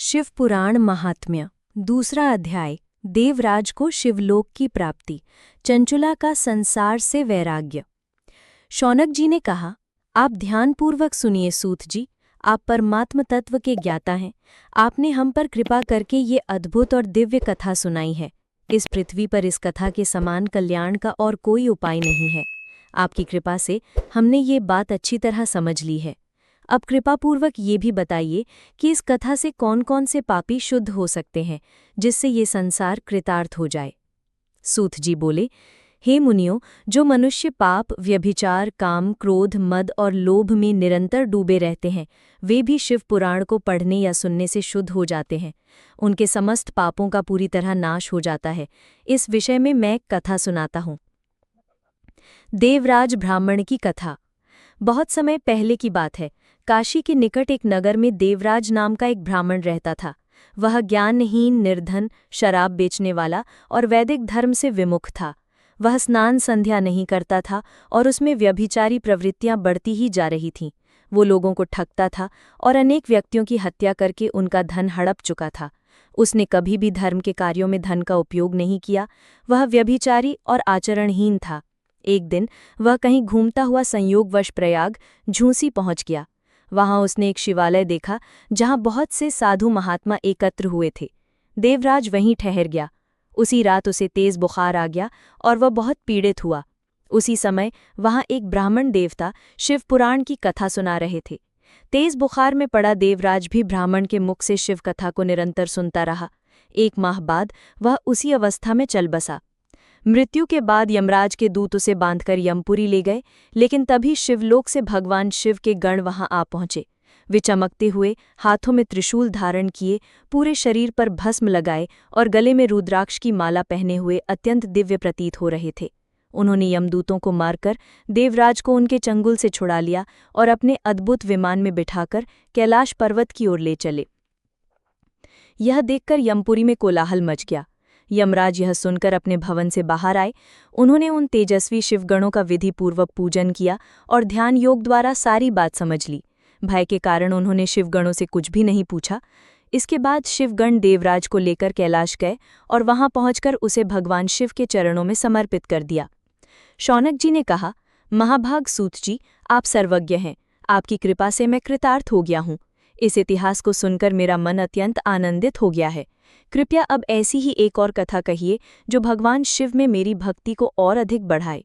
शिव पुराण महात्म्य दूसरा अध्याय देवराज को शिवलोक की प्राप्ति। चंचुला का संसार से वैराग्य। शौनक जी ने कहा, आप ध्यानपूर्वक सुनिए सूत जी, आप परमात्म तत्व के ज्ञाता हैं। आपने हम पर कृपा करके ये अद्भुत और दिव्य कथा सुनाई है। इस पृथ्वी पर इस कथा के समान कल्याण का और कोई उपाय नहीं है। आपकी कृपा से हमने ये बात अच्छी तरह समझ ली है। अब कृपापूर्वक ये भी बताइए कि इस कथा से कौन कौन से पापी शुद्ध हो सकते हैं, जिससे ये संसार कृतार्थ हो जाए। सूत जी बोले, हे मुनियों, जो मनुष्य पाप, व्यभिचार, काम, क्रोध, मद और लोभ में निरंतर डूबे रहते हैं, वे भी शिव पुराण को पढ़ने या सुनने से शुद्ध हो जाते हैं। उनके समस्त पापों का पूरी तरह नाश हो जाता है। इस विषय में मैं कथा सुनाता हूँ। देवराज ब्राह्मण की कथा। बहुत समय पहले की बात है। काशी के निकट एक नगर में देवराज नाम का एक ब्राह्मण रहता था। वह ज्ञानहीन, निर्धन, शराब बेचने वाला और वैदिक धर्म से विमुख था। वह स्नान संध्या नहीं करता था और उसमें व्यभिचारी प्रवृत्तियां बढ़ती ही जा रही थीं। वो लोगों को ठगता था और अनेक व्यक्तियों की हत्या करके उनका धन हड़प चुका था। उसने कभी भी धर्म के कार्यों में धन का उपयोग नहीं किया। वह व्यभिचारी और आचरणहीन था। एक दिन वह कहीं घूमता हुआ संयोगवश प्रयाग झूंसी पहुंच गया। वहां उसने एक शिवालय देखा जहां बहुत से साधु महात्मा एकत्र हुए थे। देवराज वहीं ठहर गया। उसी रात उसे तेज बुखार आ गया और वह बहुत पीड़ित हुआ। उसी समय वहां एक ब्राह्मण देवता शिव पुराण की कथा सुना रहे थे। तेज बुखार में पड़ा देवराज भी ब्राह्मण के मुख से शिव कथा को निरंतर सुनता रहा। 1 माह बाद वह उसी अवस्था में चल बसा। मृत्यु के बाद यमराज के दूत उसे बांधकर यमपुरी ले गए, लेकिन तभी शिवलोक से भगवान शिव के गण वहां आ पहुंचे। वे चमकते हुए, हाथों में त्रिशूल धारण किए, पूरे शरीर पर भस्म लगाए और गले में रुद्राक्ष की माला पहने हुए अत्यंत दिव्य प्रतीत हो रहे थे। उन्होंने यमदूतों को मारकर देवराज को उनके चंगुल से छुड़ा लिया और अपने अद्भुत विमान में बिठाकर कैलाश पर्वत की ओर ले चले। यह देखकर यमपुरी में कोलाहल मच गया। यमराज यह सुनकर अपने भवन से बाहर आए। उन्होंने उन तेजस्वी शिवगणों का विधिपूर्वक पूजन किया और ध्यान योग द्वारा सारी बात समझ ली। भय के कारण उन्होंने शिवगणों से कुछ भी नहीं पूछा। इसके बाद शिवगण देवराज को लेकर कैलाश गए और वहां पहुंचकर उसे भगवान शिव के चरणों में समर्पित कर दिया। शौनक जी ने कहा, महाभाग सूत जी, आप सर्वज्ञ हैं। आपकी कृपा से मैं कृतार्थ हो गया हूँ। इस इतिहास को सुनकर मेरा मन अत्यंत आनंदित हो गया है। कृपया अब ऐसी ही एक और कथा कहिए जो भगवान शिव में मेरी भक्ति को और अधिक बढ़ाए।